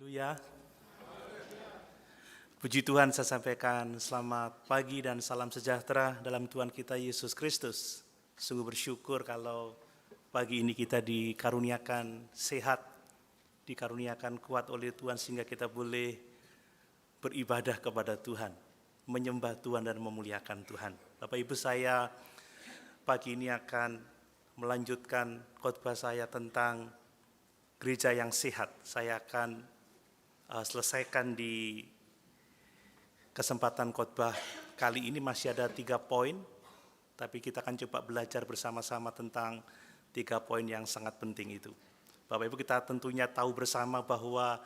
Haleluya. Puji Tuhan, saya sampaikan selamat pagi dan salam sejahtera dalam Tuhan kita Yesus Kristus. Sungguh bersyukur kalau pagi ini kita dikaruniakan sehat, dikaruniakan kuat oleh Tuhan sehingga kita boleh beribadah kepada Tuhan, menyembah Tuhan dan memuliakan Tuhan. Bapak Ibu, saya pagi ini akan melanjutkan khotbah saya tentang gereja yang sehat. Saya akan selesaikan di kesempatan khotbah kali ini. Masih ada 3 poin, tapi kita akan coba belajar bersama-sama tentang 3 poin yang sangat penting itu. Bapak Ibu, kita tentunya tahu bersama bahwa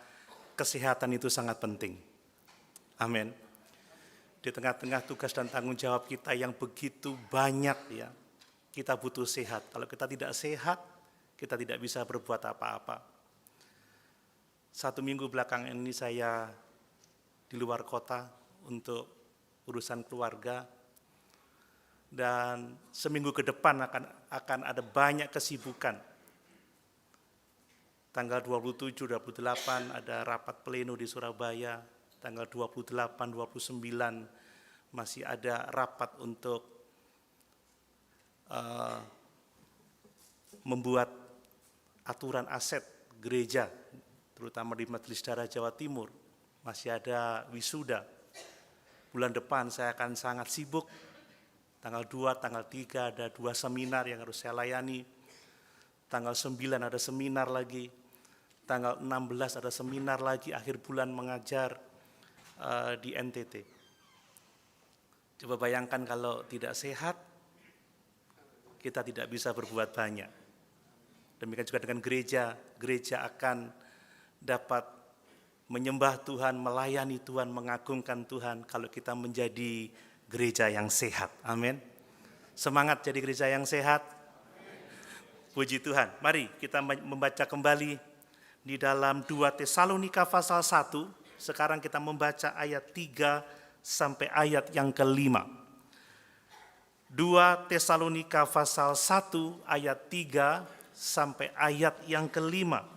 kesehatan itu sangat penting. Amin. Di tengah-tengah tugas dan tanggung jawab kita yang begitu banyak, ya, kita butuh sehat. Kalau kita tidak sehat, kita tidak bisa berbuat apa-apa. 1 minggu belakangan ini saya di luar kota untuk urusan keluarga, dan seminggu ke depan akan ada banyak kesibukan. Tanggal 27, 28 ada rapat pleno di Surabaya, tanggal 28, 29 masih ada rapat untuk membuat aturan aset gereja, terutama di Majelis Daerah Jawa Timur. Masih ada wisuda. Bulan depan saya akan sangat sibuk. Tanggal 2, tanggal 3 ada 2 seminar yang harus saya layani. Tanggal 9 ada seminar lagi. Tanggal 16 ada seminar lagi. Akhir bulan mengajar di NTT. Coba bayangkan kalau tidak sehat, kita tidak bisa berbuat banyak. Demikian juga dengan gereja. Gereja akan dapat menyembah Tuhan, melayani Tuhan, mengagungkan Tuhan kalau kita menjadi gereja yang sehat. Amin. Semangat jadi gereja yang sehat. Puji Tuhan. Mari kita membaca kembali di dalam 2 Tesalonika pasal 1. Sekarang kita membaca ayat 3 sampai ayat yang ke-5. 2 Tesalonika pasal 1 ayat 3 sampai ayat yang ke-5.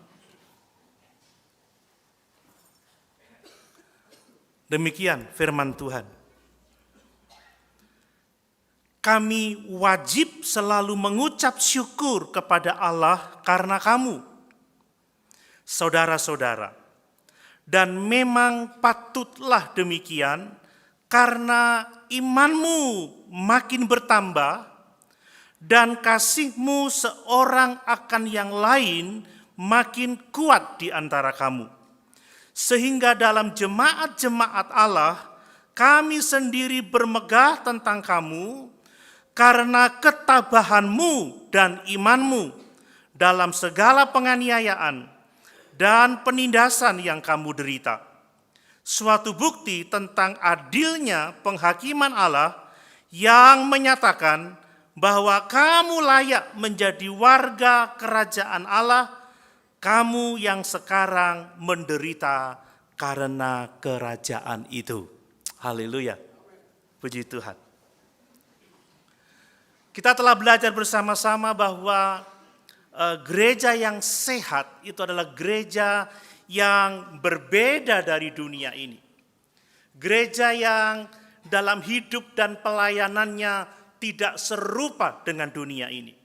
Demikian firman Tuhan. Kami wajib selalu mengucap syukur kepada Allah karena kamu, saudara-saudara. Dan memang patutlah demikian karena imanmu makin bertambah dan kasihmu seorang akan yang lain makin kuat di antara kamu. Sehingga dalam jemaat-jemaat Allah, kami sendiri bermegah tentang kamu karena ketabahanmu dan imanmu dalam segala penganiayaan dan penindasan yang kamu derita. Suatu bukti tentang adilnya penghakiman Allah yang menyatakan bahwa kamu layak menjadi warga kerajaan Allah, kamu yang sekarang menderita karena kerajaan itu. Haleluya. Puji Tuhan. Kita telah belajar bersama-sama bahwa gereja yang sehat itu adalah gereja yang berbeda dari dunia ini. Gereja yang dalam hidup dan pelayanannya tidak serupa dengan dunia ini.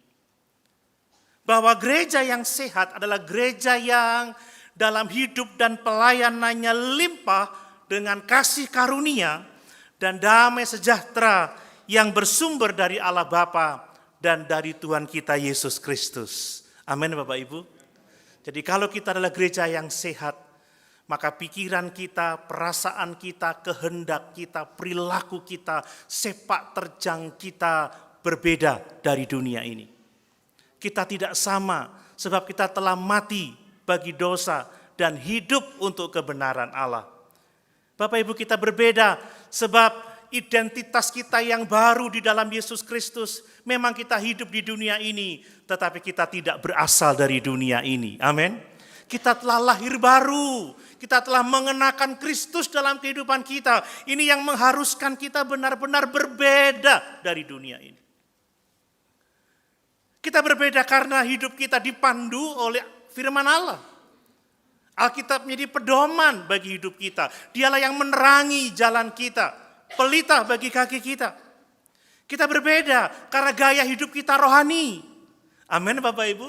Bahwa gereja yang sehat adalah gereja yang dalam hidup dan pelayanannya limpah dengan kasih karunia dan damai sejahtera yang bersumber dari Allah Bapa dan dari Tuhan kita Yesus Kristus. Amin, Bapak Ibu. Jadi kalau kita adalah gereja yang sehat, maka pikiran kita, perasaan kita, kehendak kita, perilaku kita, sepak terjang kita berbeda dari dunia ini. Kita tidak sama sebab kita telah mati bagi dosa dan hidup untuk kebenaran Allah. Bapak Ibu, kita berbeda sebab identitas kita yang baru di dalam Yesus Kristus. Memang kita hidup di dunia ini, tetapi kita tidak berasal dari dunia ini. Amin. Kita telah lahir baru. Kita telah mengenakan Kristus dalam kehidupan kita. Ini yang mengharuskan kita benar-benar berbeda dari dunia ini. Kita berbeda karena hidup kita dipandu oleh firman Allah. Alkitab menjadi pedoman bagi hidup kita. Dialah yang menerangi jalan kita, pelita bagi kaki kita. Kita berbeda karena gaya hidup kita rohani. Amin Bapak Ibu.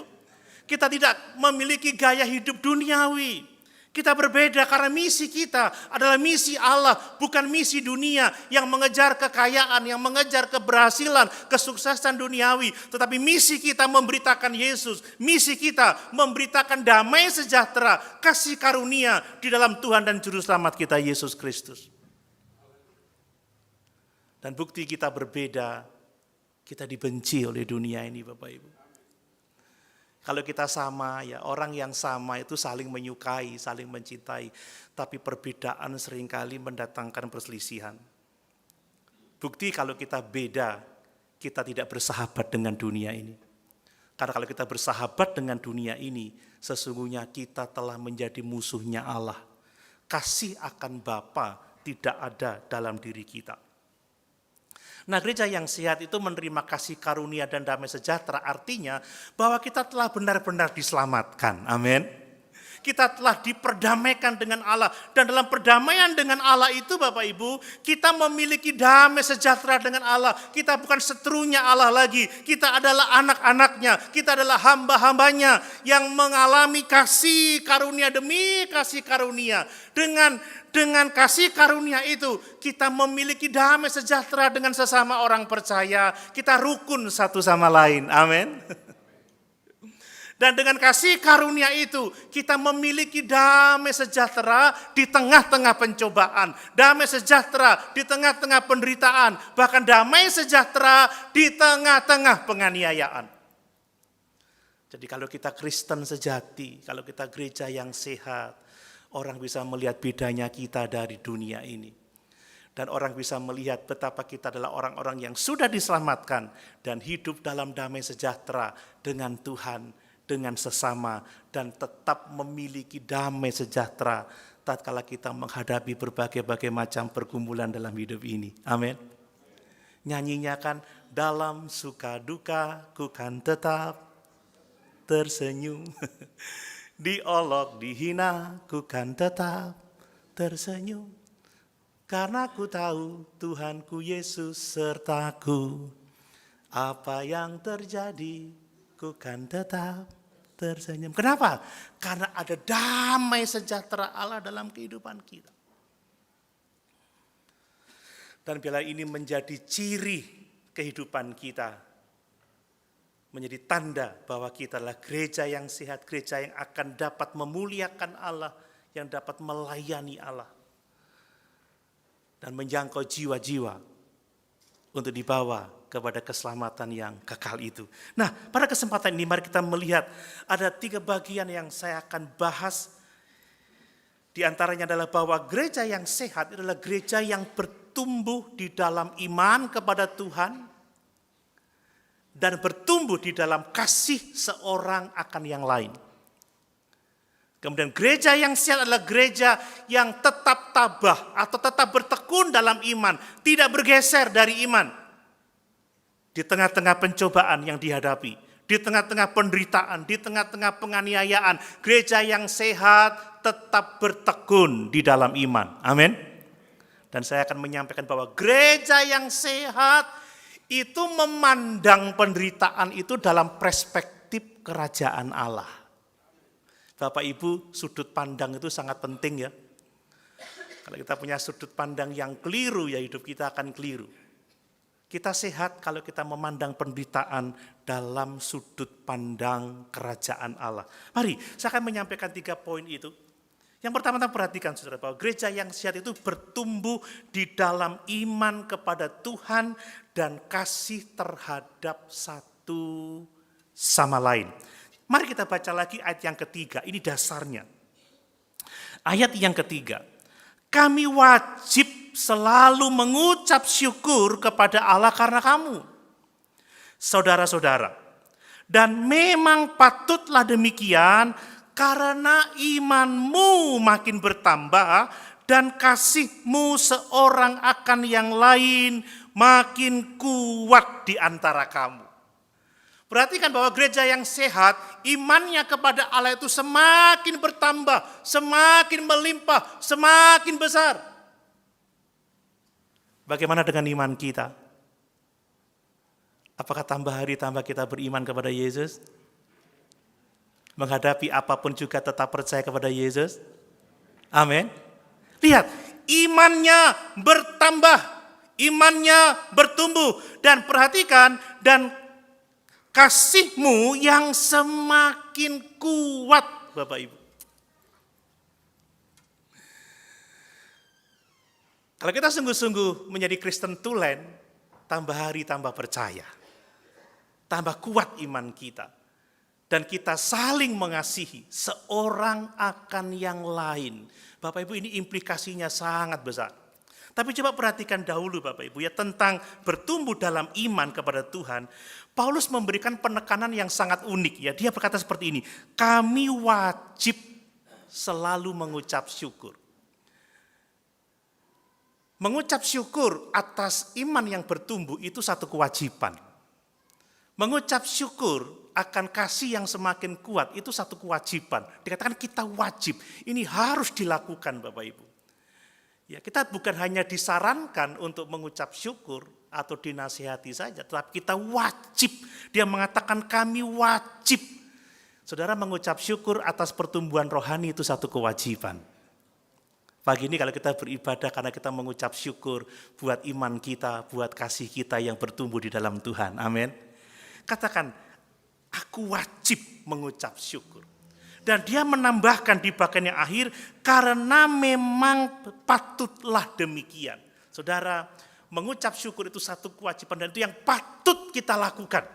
Kita tidak memiliki gaya hidup duniawi. Kita berbeda karena misi kita adalah misi Allah, bukan misi dunia yang mengejar kekayaan, yang mengejar keberhasilan, kesuksesan duniawi. Tetapi misi kita memberitakan Yesus, misi kita memberitakan damai sejahtera, kasih karunia di dalam Tuhan dan Juru Selamat kita Yesus Kristus. Dan bukti kita berbeda, kita dibenci oleh dunia ini Bapak Ibu. Kalau kita sama, ya orang yang sama itu saling menyukai, saling mencintai. Tapi perbedaan seringkali mendatangkan perselisihan. Bukti kalau kita beda, kita tidak bersahabat dengan dunia ini. Karena kalau kita bersahabat dengan dunia ini, sesungguhnya kita telah menjadi musuhnya Allah. Kasih akan Bapa tidak ada dalam diri kita. Nah, gereja yang sehat itu menerima kasih karunia dan damai sejahtera, artinya bahwa kita telah benar-benar diselamatkan. Amin. Kita telah diperdamaikan dengan Allah. Dan dalam perdamaian dengan Allah itu Bapak Ibu, kita memiliki damai sejahtera dengan Allah. Kita bukan seterunya Allah lagi. Kita adalah anak-anaknya. Kita adalah hamba-hambanya yang mengalami kasih karunia demi kasih karunia. Dengan kasih karunia itu, kita memiliki damai sejahtera dengan sesama orang percaya. Kita rukun satu sama lain. Amin. Dan dengan kasih karunia itu, kita memiliki damai sejahtera di tengah-tengah pencobaan. Damai sejahtera di tengah-tengah penderitaan. Bahkan damai sejahtera di tengah-tengah penganiayaan. Jadi kalau kita Kristen sejati, kalau kita gereja yang sehat, orang bisa melihat bedanya kita dari dunia ini. Dan orang bisa melihat betapa kita adalah orang-orang yang sudah diselamatkan dan hidup dalam damai sejahtera dengan Tuhan, dengan sesama, dan tetap memiliki damai sejahtera tatkala kita menghadapi berbagai macam pergumulan dalam hidup ini. Amin. Nyanyinya kan, dalam suka duka ku kan tetap tersenyum. Diolok, dihina, ku kan tetap tersenyum. Karena ku tahu Tuhanku Yesus sertaku. Apa yang terjadi, ku kan tetap tersenyum. Kenapa? Karena ada damai sejahtera Allah dalam kehidupan kita. Dan bila ini menjadi ciri kehidupan kita, menjadi tanda bahwa kita adalah gereja yang sehat, gereja yang akan dapat memuliakan Allah, yang dapat melayani Allah, dan menjangkau jiwa-jiwa untuk dibawa kepada keselamatan yang kekal itu. Nah, pada kesempatan ini mari kita melihat ada 3 bagian yang saya akan bahas. Di antaranya adalah bahwa gereja yang sehat adalah gereja yang bertumbuh di dalam iman kepada Tuhan, dan bertumbuh di dalam kasih seorang akan yang lain. Kemudian gereja yang sehat adalah gereja yang tetap tabah atau tetap bertekun dalam iman, tidak bergeser dari iman. Di tengah-tengah pencobaan yang dihadapi, di tengah-tengah penderitaan, di tengah-tengah penganiayaan, gereja yang sehat tetap bertekun di dalam iman. Amin. Dan saya akan menyampaikan bahwa gereja yang sehat itu memandang penderitaan itu dalam perspektif kerajaan Allah. Bapak Ibu, sudut pandang itu sangat penting ya. Kalau kita punya sudut pandang yang keliru, ya hidup kita akan keliru. Kita sehat kalau kita memandang penderitaan dalam sudut pandang kerajaan Allah. Mari, saya akan menyampaikan 3 poin itu. Yang pertama-tama perhatikan saudara, bahwa gereja yang sehat itu bertumbuh di dalam iman kepada Tuhan dan kasih terhadap satu sama lain. Mari kita baca lagi ayat yang ketiga, ini dasarnya. Ayat yang ketiga, kami wajib selalu mengucap syukur kepada Allah karena kamu, saudara-saudara. Dan memang patutlah demikian, karena imanmu makin bertambah dan kasihmu seorang akan yang lain makin kuat di antara kamu. Perhatikan bahwa gereja yang sehat, imannya kepada Allah itu semakin bertambah, semakin melimpah, semakin besar. Bagaimana dengan iman kita? Apakah tambah hari tambah kita beriman kepada Yesus? Menghadapi apapun juga tetap percaya kepada Yesus? Amin. Lihat, imannya bertambah, imannya bertumbuh. Dan perhatikan, dan kasihmu yang semakin kuat, Bapak Ibu. Kalau kita sungguh-sungguh menjadi Kristen tulen, tambah hari tambah percaya. Tambah kuat iman kita. Dan kita saling mengasihi seorang akan yang lain. Bapak Ibu, ini implikasinya sangat besar. Tapi coba perhatikan dahulu Bapak Ibu ya, tentang bertumbuh dalam iman kepada Tuhan. Paulus memberikan penekanan yang sangat unik ya. Dia berkata seperti ini, kami wajib selalu mengucap syukur. Mengucap syukur atas iman yang bertumbuh itu satu kewajiban. Mengucap syukur akan kasih yang semakin kuat itu satu kewajiban. Dikatakan kita wajib, ini harus dilakukan Bapak Ibu. Ya, kita bukan hanya disarankan untuk mengucap syukur atau dinasihati saja, tetapi kita wajib. Dia mengatakan kami wajib. Saudara, mengucap syukur atas pertumbuhan rohani itu satu kewajiban. Pagi ini kalau kita beribadah karena kita mengucap syukur buat iman kita, buat kasih kita yang bertumbuh di dalam Tuhan. Amin. Katakan, aku wajib mengucap syukur. Dan dia menambahkan di bagian yang akhir, karena memang patutlah demikian. Saudara, mengucap syukur itu satu kewajiban dan itu yang patut kita lakukan.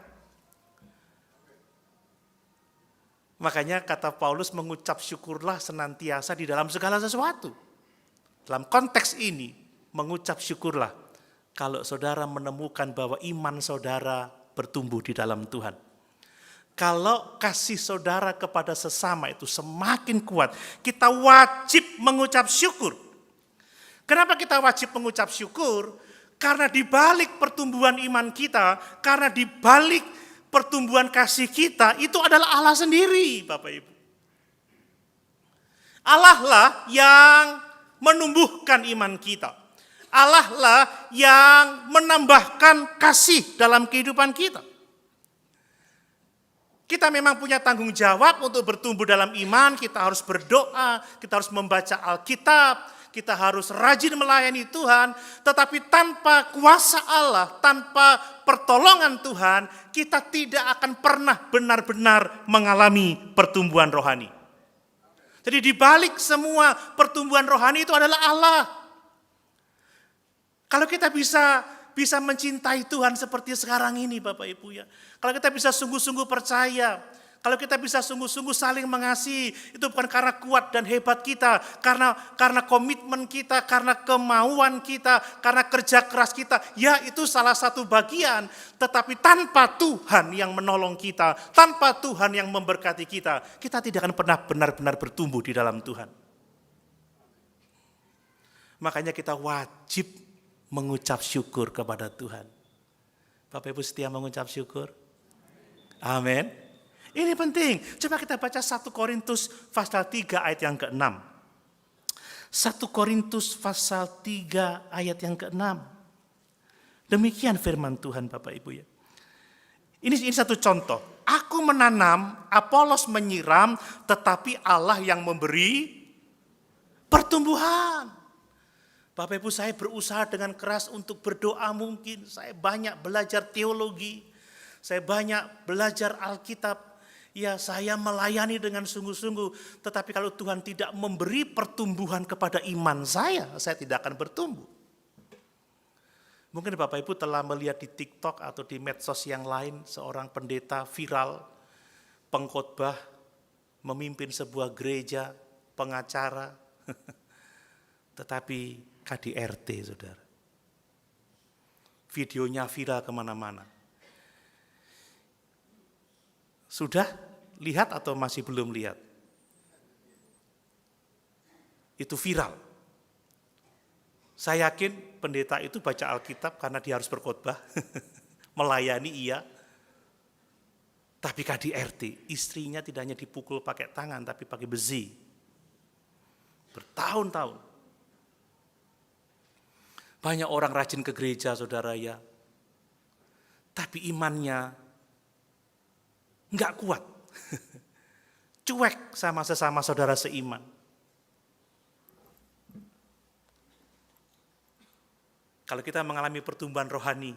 Makanya kata Paulus, mengucap syukurlah senantiasa di dalam segala sesuatu. Dalam konteks ini, mengucap syukurlah kalau saudara menemukan bahwa iman saudara bertumbuh di dalam Tuhan. Kalau kasih saudara kepada sesama itu semakin kuat, kita wajib mengucap syukur. Kenapa kita wajib mengucap syukur? Karena di balik pertumbuhan iman kita, karena di balik pertumbuhan kasih kita, itu adalah Allah sendiri, Bapak Ibu. Allah lah yang menumbuhkan iman kita. Allah lah yang menambahkan kasih dalam kehidupan kita. Kita memang punya tanggung jawab untuk bertumbuh dalam iman, kita harus berdoa, kita harus membaca Alkitab, kita harus rajin melayani Tuhan, tetapi tanpa kuasa Allah, tanpa pertolongan Tuhan, kita tidak akan pernah benar-benar mengalami pertumbuhan rohani. Jadi di balik semua pertumbuhan rohani itu adalah Allah. Kalau kita bisa mencintai Tuhan seperti sekarang ini Bapak Ibu ya. Kalau kita bisa sungguh-sungguh percaya, kalau kita bisa sungguh-sungguh saling mengasihi, itu bukan karena kuat dan hebat kita, karena komitmen kita, karena kemauan kita, karena kerja keras kita. Ya, itu salah satu bagian, tetapi tanpa Tuhan yang menolong kita, tanpa Tuhan yang memberkati kita, kita tidak akan pernah benar-benar bertumbuh di dalam Tuhan. Makanya kita wajib mengucap syukur kepada Tuhan. Bapak Ibu setia mengucap syukur? Amin. Ini penting. Coba kita baca 1 Korintus pasal 3 ayat yang ke-6. 1 Korintus pasal 3 ayat yang ke-6. Demikian firman Tuhan Bapak Ibu ya. Ini satu contoh. Aku menanam, Apolos menyiram, tetapi Allah yang memberi pertumbuhan. Bapak Ibu, saya berusaha dengan keras untuk berdoa mungkin. Saya banyak belajar teologi. Saya banyak belajar Alkitab. Ya, saya melayani dengan sungguh-sungguh. Tetapi kalau Tuhan tidak memberi pertumbuhan kepada iman saya tidak akan bertumbuh. Mungkin Bapak Ibu telah melihat di TikTok atau di medsos yang lain, seorang pendeta viral, pengkhotbah, memimpin sebuah gereja, pengacara. Tetapi KDRT, saudara. Videonya viral kemana-mana. Sudah lihat atau masih belum lihat? Itu viral. Saya yakin pendeta itu baca Alkitab karena dia harus berkhotbah. Melayani iya. Tapi KDRT, istrinya tidak hanya dipukul pakai tangan, tapi pakai besi. Bertahun-tahun. Banyak orang rajin ke gereja, saudara ya. Tapi imannya enggak kuat. Cuek sama sesama saudara seiman. Kalau kita mengalami pertumbuhan rohani,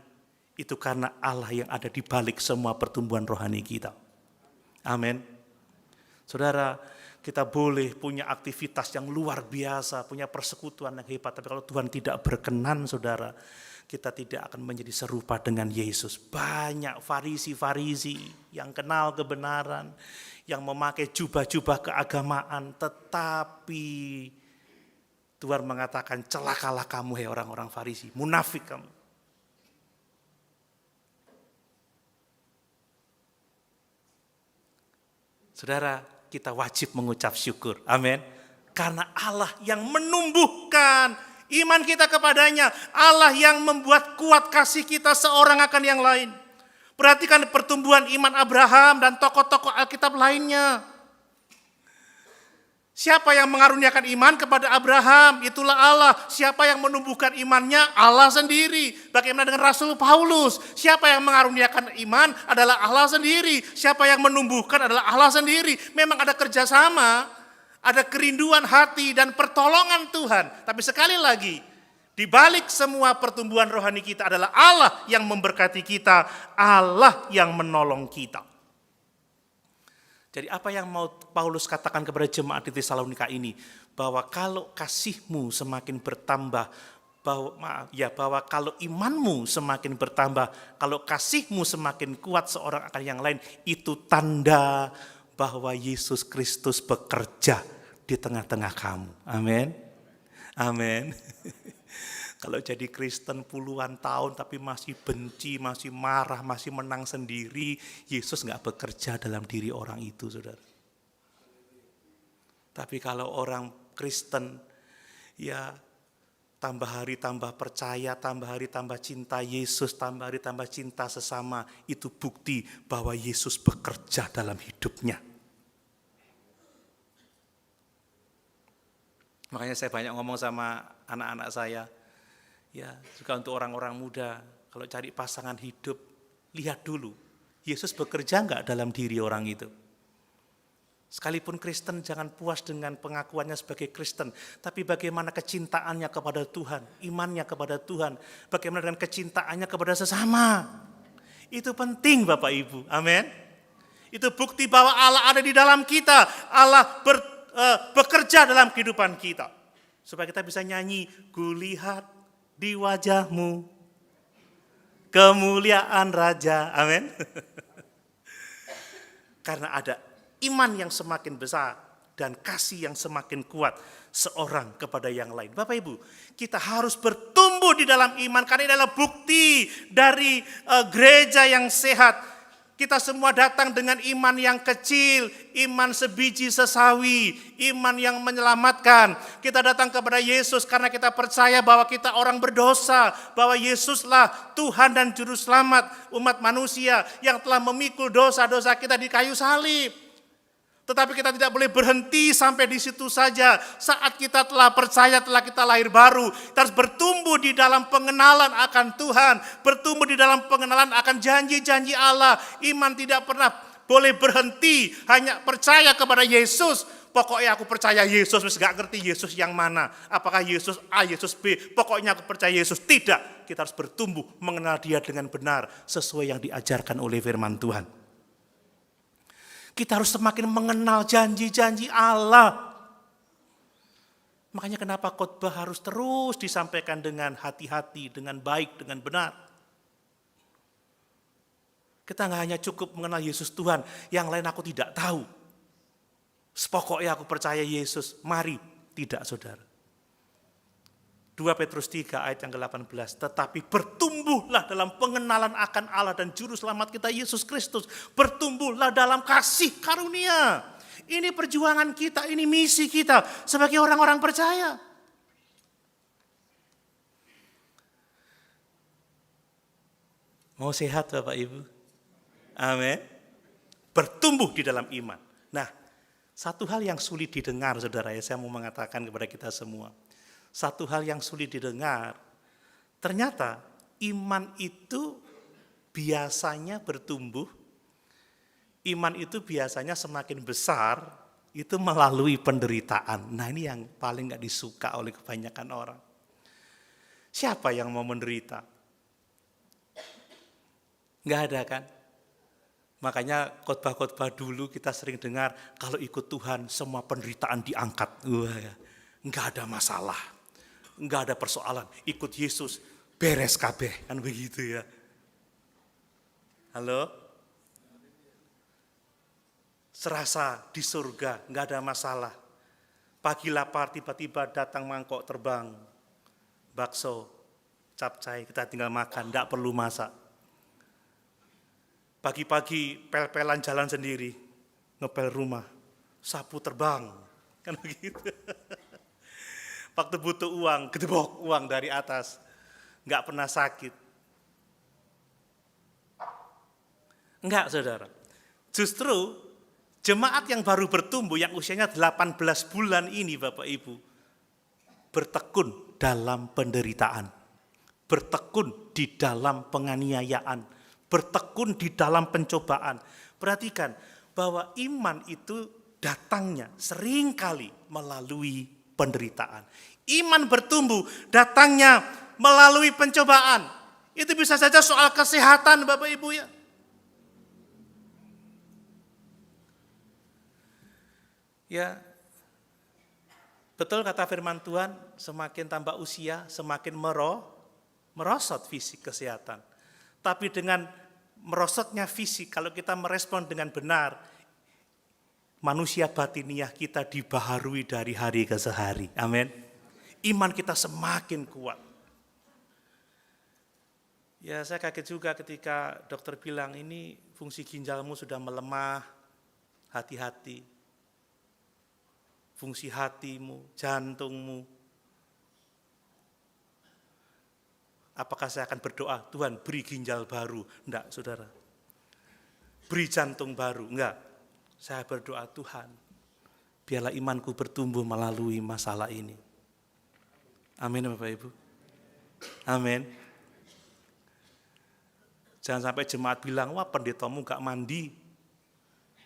itu karena Allah yang ada di balik semua pertumbuhan rohani kita. Amin. Saudara, kita boleh punya aktivitas yang luar biasa, punya persekutuan yang hebat, tapi kalau Tuhan tidak berkenan, saudara, kita tidak akan menjadi serupa dengan Yesus. Banyak farisi-farisi yang kenal kebenaran, yang memakai jubah-jubah keagamaan, tetapi Tuhan mengatakan, celakalah kamu hei orang-orang Farisi, munafik kamu. Saudara, kita wajib mengucap syukur. Amin. Karena Allah yang menumbuhkan iman kita kepadanya. Allah yang membuat kuat kasih kita seorang akan yang lain. Perhatikan pertumbuhan iman Abraham dan tokoh-tokoh Alkitab lainnya. Siapa yang mengaruniakan iman kepada Abraham? Itulah Allah. Siapa yang menumbuhkan imannya? Allah sendiri. Bagaimana dengan Rasul Paulus? Siapa yang mengaruniakan iman adalah Allah sendiri. Siapa yang menumbuhkan adalah Allah sendiri. Memang ada kerjasama, ada kerinduan hati dan pertolongan Tuhan. Tapi sekali lagi, di balik semua pertumbuhan rohani kita adalah Allah yang memberkati kita, Allah yang menolong kita. Jadi apa yang mau Paulus katakan kepada jemaat di Tesalonika ini? Bahwa kalau kasihmu semakin bertambah, bahwa kalau imanmu semakin bertambah, kalau kasihmu semakin kuat seorang akan yang lain, itu tanda bahwa Yesus Kristus bekerja di tengah-tengah kamu. Amin. Amin. Kalau jadi Kristen puluhan tahun tapi masih benci, masih marah, masih menang sendiri, Yesus nggak bekerja dalam diri orang itu, saudara. Tapi kalau orang Kristen, ya tambah hari tambah percaya, tambah hari tambah cinta Yesus, tambah hari tambah cinta sesama, itu bukti bahwa Yesus bekerja dalam hidupnya. Makanya saya banyak ngomong sama anak-anak saya, ya, juga untuk orang-orang muda, kalau cari pasangan hidup, lihat dulu, Yesus bekerja enggak dalam diri orang itu. Sekalipun Kristen jangan puas dengan pengakuannya sebagai Kristen, tapi bagaimana kecintaannya kepada Tuhan, imannya kepada Tuhan, bagaimana dengan kecintaannya kepada sesama. Itu penting Bapak Ibu, amin. Itu bukti bahwa Allah ada di dalam kita, Allah bekerja dalam kehidupan kita. Supaya kita bisa nyanyi, kulihat di wajahmu kemuliaan Raja, amin. Karena ada iman yang semakin besar dan kasih yang semakin kuat seorang kepada yang lain. Bapak Ibu, kita harus bertumbuh di dalam iman karena ini adalah bukti dari gereja yang sehat. Kita semua datang dengan iman yang kecil, iman sebiji sesawi, iman yang menyelamatkan. Kita datang kepada Yesus karena kita percaya bahwa kita orang berdosa, bahwa Yesuslah Tuhan dan Juru Selamat umat manusia yang telah memikul dosa-dosa kita di kayu salib. Tetapi kita tidak boleh berhenti sampai di situ saja. Saat kita telah percaya, telah kita lahir baru, kita harus bertumbuh di dalam pengenalan akan Tuhan, bertumbuh di dalam pengenalan akan janji-janji Allah. Iman tidak pernah boleh berhenti, hanya percaya kepada Yesus. Pokoknya aku percaya Yesus, gak ngerti Yesus yang mana. Apakah Yesus A, Yesus B, pokoknya aku percaya Yesus. Tidak, kita harus bertumbuh mengenal Dia dengan benar, sesuai yang diajarkan oleh firman Tuhan. Kita harus semakin mengenal janji-janji Allah. Makanya kenapa khotbah harus terus disampaikan dengan hati-hati, dengan baik, dengan benar. Kita nggak hanya cukup mengenal Yesus Tuhan, yang lain aku tidak tahu. Sepokoknya aku percaya Yesus, mari. Tidak, saudara. 2 Petrus 3 ayat yang ke-18, tetapi bertumbuhlah dalam pengenalan akan Allah dan Juru Selamat kita Yesus Kristus. Bertumbuhlah dalam kasih karunia. Ini perjuangan kita, ini misi kita sebagai orang-orang percaya. Mau sehat Bapak Ibu? Amin. bertumbuh di dalam iman. Nah, satu hal yang sulit didengar, saudara ya, saya mau mengatakan kepada kita semua. Satu hal yang sulit didengar, ternyata iman itu biasanya bertumbuh, iman itu biasanya semakin besar, itu melalui penderitaan. Nah ini yang paling gak disuka oleh kebanyakan orang. Siapa yang mau menderita? Gak ada kan? Makanya khotbah-khotbah dulu kita sering dengar, kalau ikut Tuhan semua penderitaan diangkat. Wah, ya. Nggak ada masalah, nggak ada persoalan. Ikut Yesus, beres kabeh, kan begitu ya. Halo? Serasa di surga, nggak ada masalah. Pagi lapar, tiba-tiba datang mangkok terbang. Bakso, capcay, kita tinggal makan, nggak perlu masak. Pagi-pagi pel-pelan jalan sendiri, ngepel rumah, sapu terbang, kan begitu. Waktu butuh uang, gedebok uang dari atas, nggak pernah sakit. Enggak, saudara. Justru jemaat yang baru bertumbuh, yang usianya 18 bulan ini Bapak Ibu, bertekun dalam penderitaan, bertekun di dalam penganiayaan, bertekun di dalam pencobaan. Perhatikan bahwa iman itu datangnya seringkali melalui penderitaan. Iman bertumbuh datangnya melalui pencobaan. Itu bisa saja soal kesehatan Bapak Ibu ya. Ya, betul kata firman Tuhan, semakin tambah usia, semakin merosot fisik kesehatan. Tapi dengan merosotnya fisik, kalau kita merespon dengan benar, manusia batiniah kita dibaharui dari hari ke hari. Amin. Iman kita semakin kuat. Ya, saya kaget juga ketika dokter bilang ini fungsi ginjalmu sudah melemah, hati-hati. Fungsi hatimu, jantungmu. Apakah saya akan berdoa, Tuhan beri ginjal baru? Enggak, saudara. Beri jantung baru? Enggak. Saya berdoa, Tuhan, biarlah imanku bertumbuh melalui masalah ini. Amin, Bapak Ibu. Amin. Jangan sampai jemaat bilang, wah pendetamu enggak mandi.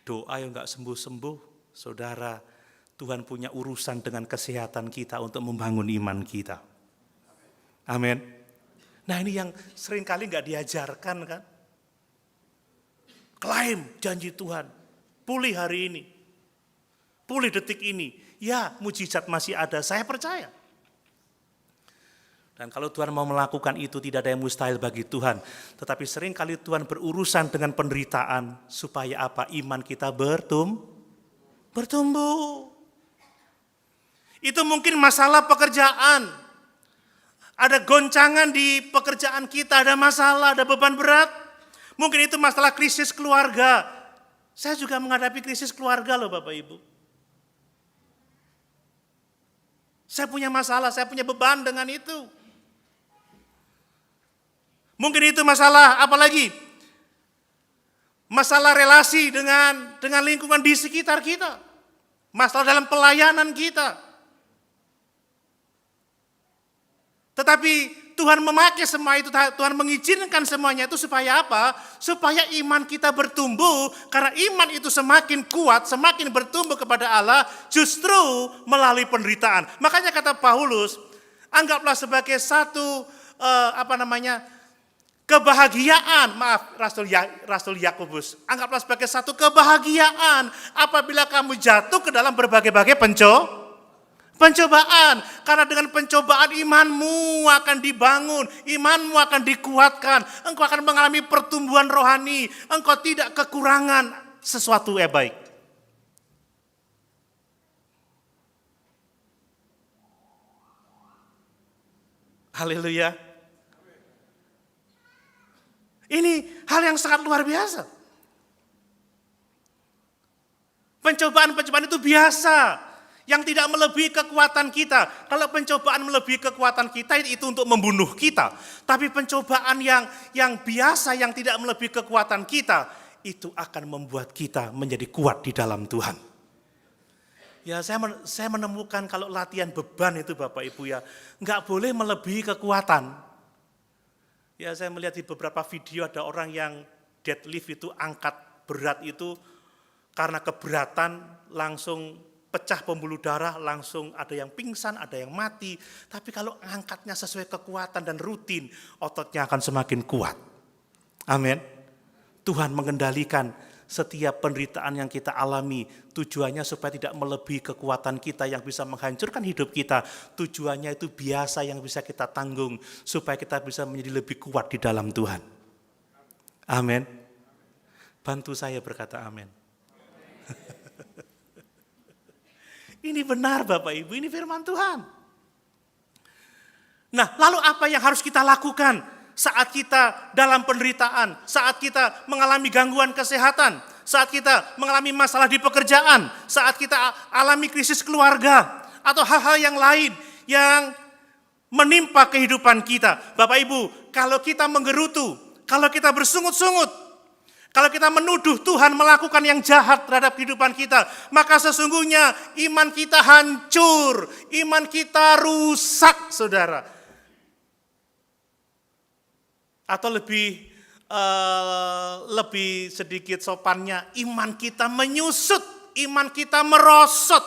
Doa yang enggak sembuh-sembuh. Saudara, Tuhan punya urusan dengan kesehatan kita untuk membangun iman kita. Amin. Nah ini yang seringkali nggak diajarkan kan. Klaim janji Tuhan, pulih hari ini, pulih detik ini. Ya mujizat masih ada, saya percaya. Dan kalau Tuhan mau melakukan itu tidak ada yang mustahil bagi Tuhan. Tetapi seringkali Tuhan berurusan dengan penderitaan supaya apa? Iman kita bertumbuh. Itu mungkin masalah pekerjaan. Ada goncangan di pekerjaan kita, ada masalah, ada beban berat. Mungkin itu masalah krisis keluarga. Saya juga menghadapi krisis keluarga loh Bapak Ibu. Saya punya masalah, saya punya beban dengan itu. Mungkin itu masalah apa lagi? Masalah relasi dengan lingkungan di sekitar kita. Masalah dalam pelayanan kita. Tetapi Tuhan memakai semua itu, Tuhan mengizinkan semuanya itu supaya apa? Supaya iman kita bertumbuh, karena iman itu semakin kuat, semakin bertumbuh kepada Allah, justru melalui penderitaan. Makanya kata Paulus, anggaplah sebagai satu kebahagiaan, Rasul Yakobus, anggaplah sebagai satu kebahagiaan apabila kamu jatuh ke dalam berbagai-bagai pencobaan, karena dengan pencobaan imanmu akan dibangun, imanmu akan dikuatkan, engkau akan mengalami pertumbuhan rohani, engkau tidak kekurangan sesuatu yang baik. Haleluya. Ini hal yang sangat luar biasa. Pencobaan-pencobaan itu biasa. Yang tidak melebihi kekuatan kita. Kalau pencobaan melebihi kekuatan kita itu untuk membunuh kita. Tapi pencobaan yang biasa yang tidak melebihi kekuatan kita, itu akan membuat kita menjadi kuat di dalam Tuhan. Ya, saya menemukan kalau latihan beban itu Bapak Ibu ya, nggak boleh melebihi kekuatan. Ya, saya melihat di beberapa video ada orang yang deadlift itu, angkat berat itu, karena keberatan langsung pecah pembuluh darah, langsung ada yang pingsan, ada yang mati. Tapi kalau angkatnya sesuai kekuatan dan rutin, ototnya akan semakin kuat. Amin. Tuhan mengendalikan setiap penderitaan yang kita alami, tujuannya supaya tidak melebihi kekuatan kita yang bisa menghancurkan hidup kita. Tujuannya itu biasa yang bisa kita tanggung, supaya kita bisa menjadi lebih kuat di dalam Tuhan. Amin. Bantu saya berkata amin. Ini benar Bapak Ibu, ini firman Tuhan. Nah, lalu apa yang harus kita lakukan saat kita dalam penderitaan, saat kita mengalami gangguan kesehatan, saat kita mengalami masalah di pekerjaan, saat kita alami krisis keluarga, atau hal-hal yang lain yang menimpa kehidupan kita. Bapak Ibu, kalau kita menggerutu, kalau kita bersungut-sungut, kalau kita menuduh Tuhan melakukan yang jahat terhadap kehidupan kita, maka sesungguhnya iman kita hancur, iman kita rusak, saudara. Atau lebih sedikit sopannya, iman kita menyusut, iman kita merosot.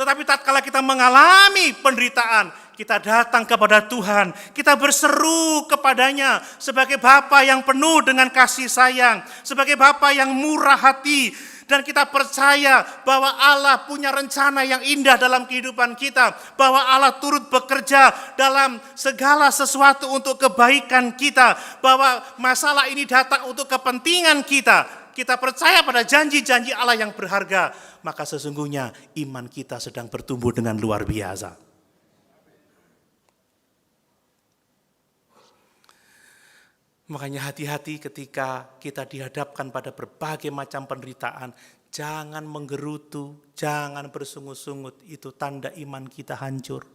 Tetapi tatkala kita mengalami penderitaan, kita datang kepada Tuhan, kita berseru kepadanya sebagai Bapa yang penuh dengan kasih sayang, sebagai Bapa yang murah hati, dan kita percaya bahwa Allah punya rencana yang indah dalam kehidupan kita, bahwa Allah turut bekerja dalam segala sesuatu untuk kebaikan kita, bahwa masalah ini datang untuk kepentingan kita. Kita percaya pada janji-janji Allah yang berharga, maka sesungguhnya iman kita sedang bertumbuh dengan luar biasa. Makanya hati-hati ketika kita dihadapkan pada berbagai macam penderitaan. Jangan menggerutu, jangan bersungut-sungut. Itu tanda iman kita hancur.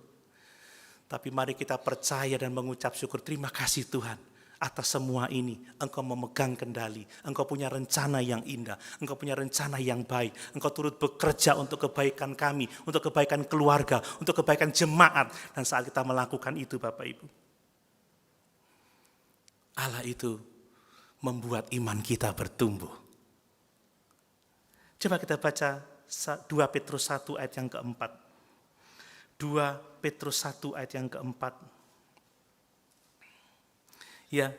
Tapi mari kita percaya dan mengucap syukur. Terima kasih Tuhan atas semua ini. Engkau memegang kendali. Engkau punya rencana yang indah. Engkau punya rencana yang baik. Engkau turut bekerja untuk kebaikan kami, untuk kebaikan keluarga, untuk kebaikan jemaat. Dan saat kita melakukan itu Bapak Ibu, Allah itu membuat iman kita bertumbuh. Coba kita baca 2 Petrus 1 ayat yang keempat. 2 Petrus 1 ayat yang keempat. Ya,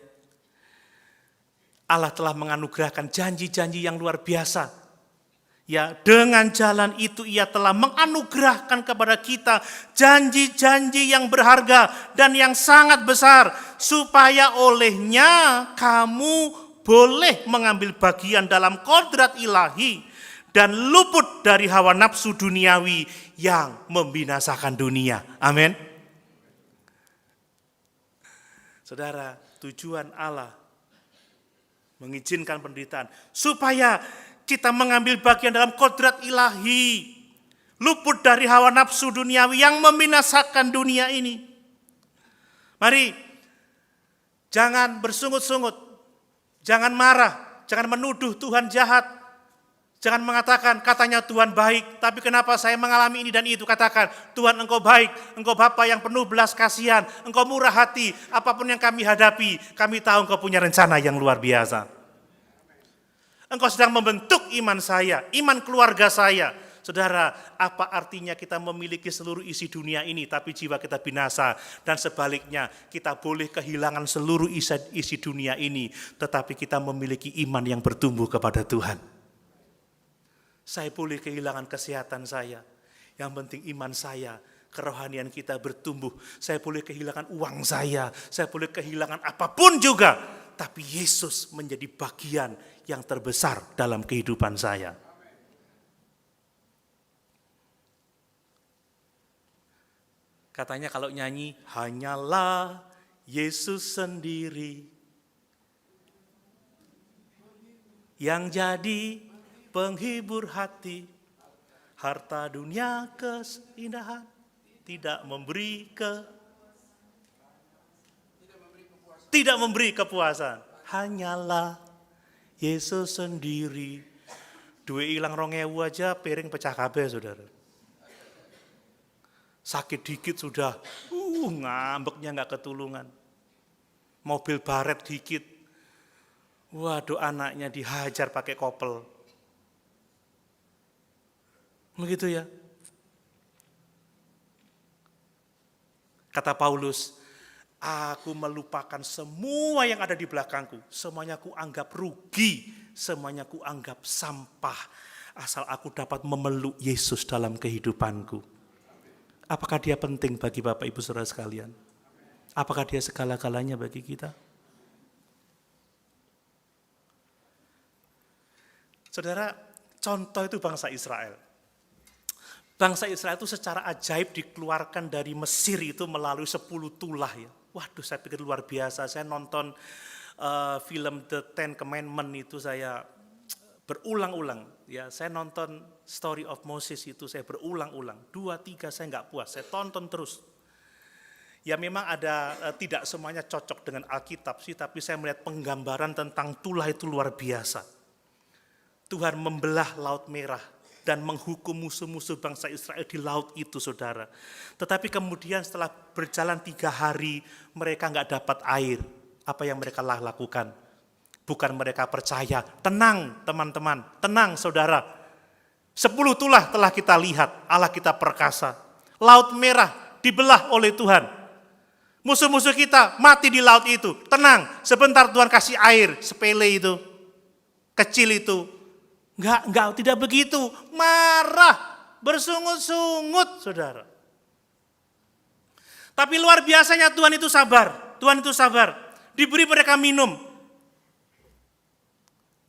Allah telah menganugerahkan janji-janji yang luar biasa. Ya, dengan jalan itu Ia telah menganugerahkan kepada kita janji-janji yang berharga dan yang sangat besar, supaya olehnya kamu boleh mengambil bagian dalam kodrat ilahi dan luput dari hawa nafsu duniawi yang membinasakan dunia. Amin. Saudara, tujuan Allah mengizinkan penderitaan supaya kita mengambil bagian dalam kodrat ilahi, luput dari hawa nafsu duniawi yang membinasakan dunia ini. Mari, jangan bersungut-sungut, jangan marah, jangan menuduh Tuhan jahat, jangan mengatakan katanya Tuhan baik, tapi kenapa saya mengalami ini dan itu. Katakan, Tuhan Engkau baik, Engkau Bapa yang penuh belas kasihan, Engkau murah hati, apapun yang kami hadapi, kami tahu Engkau punya rencana yang luar biasa. Engkau sedang membentuk iman saya, iman keluarga saya. Saudara, apa artinya kita memiliki seluruh isi dunia ini tapi jiwa kita binasa? Dan sebaliknya, kita boleh kehilangan seluruh isi dunia ini tetapi kita memiliki iman yang bertumbuh kepada Tuhan. Saya boleh kehilangan kesehatan saya, yang penting iman saya, kerohanian kita bertumbuh. Saya boleh kehilangan uang saya boleh kehilangan apapun juga, tapi Yesus menjadi bagian yang terbesar dalam kehidupan saya. Katanya kalau nyanyi, hanyalah Yesus sendiri yang jadi penghibur hati. Harta dunia keindahan tidak memberi kepuasan. Hanyalah Yesus sendiri. Duit hilang 2.000 aja piring pecah kabeh, saudara. Sakit dikit sudah, ngambeknya nggak ketulungan. Mobil baret dikit, waduh anaknya dihajar pakai kopel. Begitu ya. Kata Paulus, aku melupakan semua yang ada di belakangku. Semuanya ku anggap rugi, semuanya ku anggap sampah. Asal aku dapat memeluk Yesus dalam kehidupanku. Apakah dia penting bagi Bapak Ibu Saudara sekalian? Apakah dia segala-galanya bagi kita? Saudara, contoh itu bangsa Israel. Bangsa Israel itu secara ajaib dikeluarkan dari Mesir itu melalui 10 tulah ya. Waduh, saya pikir luar biasa. Saya nonton film The Ten Commandments itu saya berulang-ulang. Ya, saya nonton Story of Moses itu saya berulang-ulang. 2, 3 saya nggak puas, saya tonton terus. Ya memang ada, tidak semuanya cocok dengan Alkitab sih, tapi saya melihat penggambaran tentang tulah itu luar biasa. Tuhan membelah Laut Merah dan menghukum musuh-musuh bangsa Israel di laut itu, saudara. Tetapi kemudian setelah berjalan 3 hari, mereka nggak dapat air. Apa yang mereka lakukan? Bukan mereka percaya. Tenang teman-teman, tenang saudara. 10 tulah telah kita lihat, Allah kita perkasa. Laut Merah dibelah oleh Tuhan. Musuh-musuh kita mati di laut itu. Tenang, sebentar Tuhan kasih air, sepele itu, kecil itu. Enggak, tidak begitu. Marah, bersungut-sungut, saudara. Tapi luar biasanya Tuhan itu sabar. Tuhan itu sabar. Diberi mereka minum.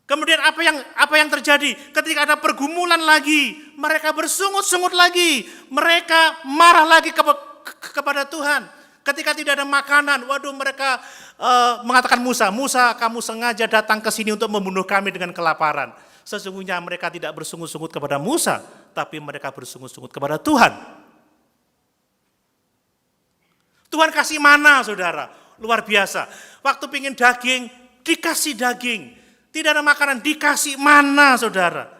Kemudian apa yang terjadi? Ketika ada pergumulan lagi, mereka bersungut-sungut lagi. Mereka marah lagi kepada Tuhan. Ketika tidak ada makanan, waduh mereka mengatakan Musa, kamu sengaja datang ke sini untuk membunuh kami dengan kelaparan. Sesungguhnya mereka tidak bersungut-sungut kepada Musa, tapi mereka bersungut-sungut kepada Tuhan. Tuhan kasih mana, saudara, luar biasa. Waktu pingin daging, dikasih daging. Tidak ada makanan, dikasih mana, saudara.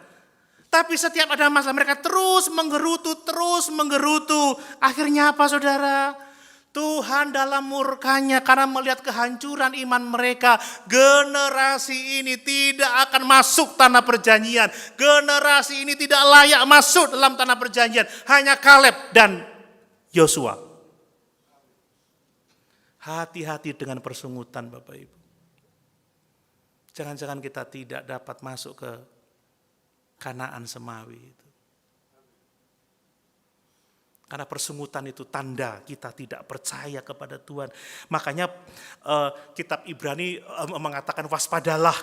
Tapi setiap ada masalah, mereka terus menggerutu. Akhirnya apa, saudara? Tuhan dalam murkanya karena melihat kehancuran iman mereka, generasi ini tidak akan masuk tanah perjanjian. Generasi ini tidak layak masuk dalam tanah perjanjian. Hanya Kaleb dan Yosua. Hati-hati dengan persungutan, Bapak Ibu. Jangan-jangan kita tidak dapat masuk ke Kanaan Semawi itu. Karena persungutan itu tanda kita tidak percaya kepada Tuhan. Makanya kitab Ibrani mengatakan waspadalah.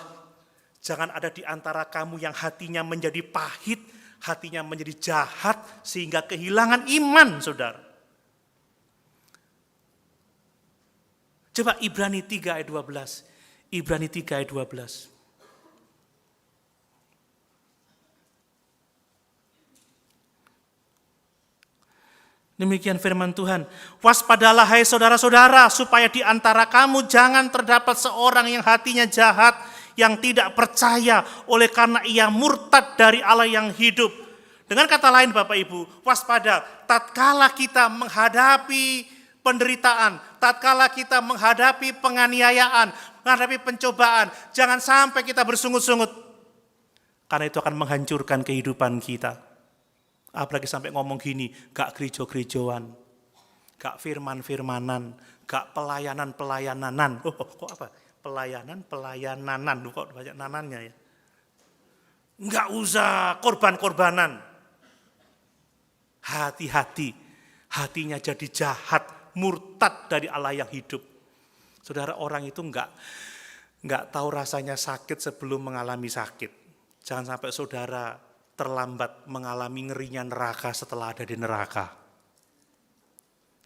Jangan ada di antara kamu yang hatinya menjadi pahit, hatinya menjadi jahat sehingga kehilangan iman, saudara. Coba Ibrani 3 ayat 12. Ibrani 3 ayat 12. Demikian firman Tuhan. Waspadalah hai saudara-saudara, supaya di antara kamu jangan terdapat seorang yang hatinya jahat, yang tidak percaya oleh karena ia murtad dari Allah yang hidup. Dengan kata lain Bapak Ibu, waspada tatkala kita menghadapi penderitaan, tatkala kita menghadapi penganiayaan, menghadapi pencobaan, jangan sampai kita bersungut-sungut. Karena itu akan menghancurkan kehidupan kita. Apalagi sampai ngomong gini, gak gereja-gerejaan, gak firman-firmanan, gak pelayanan-pelayananan. Kok apa? Pelayanan-pelayananan, kok banyak nanannya ya. Gak usah korban-korbanan. Hati-hati, hatinya jadi jahat, murtad dari Allah yang hidup. Saudara, orang itu enggak tahu rasanya sakit sebelum mengalami sakit. Jangan sampai saudara terlambat mengalami ngerinya neraka setelah ada di neraka.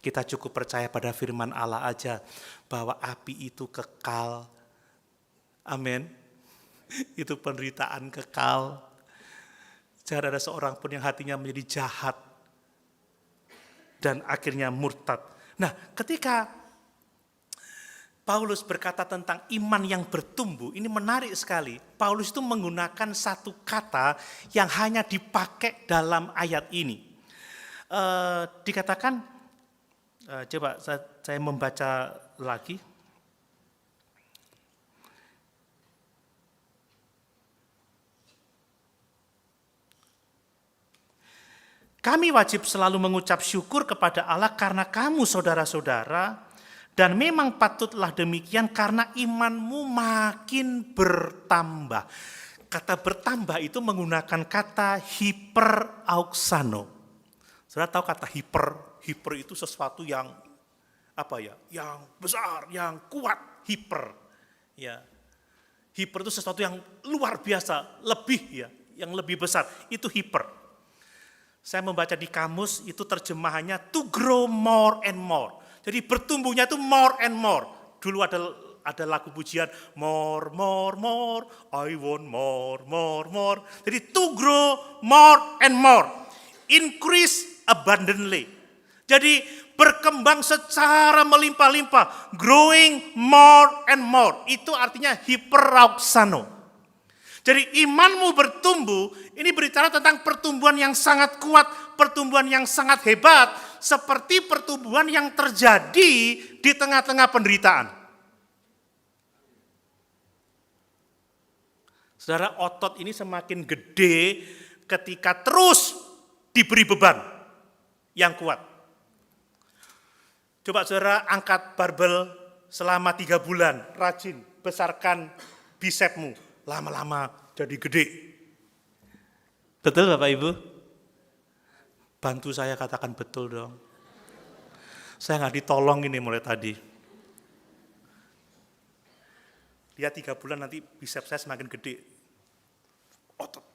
Kita cukup percaya pada firman Allah aja bahwa api itu kekal. Amin. Itu penderitaan kekal. Jangan ada seorang pun yang hatinya menjadi jahat dan akhirnya murtad. Nah, ketika Paulus berkata tentang iman yang bertumbuh, ini menarik sekali. Paulus itu menggunakan satu kata yang hanya dipakai dalam ayat ini. Dikatakan, coba saya membaca lagi. Kami wajib selalu mengucap syukur kepada Allah karena kamu saudara-saudara, dan memang patutlah demikian karena imanmu makin bertambah. Kata bertambah itu menggunakan kata hiperauxano. Saudara tahu kata hiper itu sesuatu yang yang besar, yang kuat, hiper. Ya. Hiper itu sesuatu yang luar biasa, lebih yang lebih besar, itu hiper. Saya membaca di kamus itu terjemahannya to grow more and more. Jadi bertumbuhnya itu more and more. Dulu ada lagu pujian more, I want more. Jadi to grow more and more. Increase abundantly. Jadi berkembang secara melimpah-limpah. Growing more and more. Itu artinya hiperauxano. Jadi imanmu bertumbuh, ini berbicara tentang pertumbuhan yang sangat kuat, pertumbuhan yang sangat hebat, seperti pertumbuhan yang terjadi di tengah-tengah penderitaan. Saudara, otot ini semakin gede ketika terus diberi beban yang kuat. Coba saudara angkat barbel selama 3 bulan, rajin, besarkan bisepmu, lama-lama jadi gede. Betul Bapak Ibu? Bantu saya katakan betul dong. Saya nggak ditolong ini mulai tadi. Lihat 3 bulan nanti bisep saya semakin gede. Otot.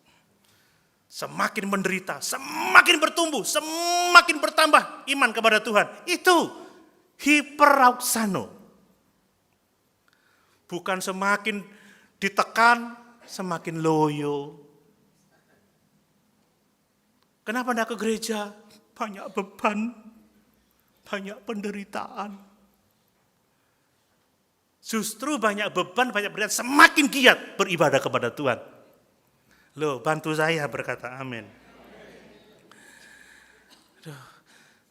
Semakin menderita, semakin bertumbuh, semakin bertambah iman kepada Tuhan. Itu hiperauxano. Bukan semakin ditekan, semakin loyo. Kenapa enggak ke gereja? Banyak beban, banyak penderitaan. Justru banyak beban, banyak penderitaan, semakin giat beribadah kepada Tuhan. Loh, bantu saya berkata amin.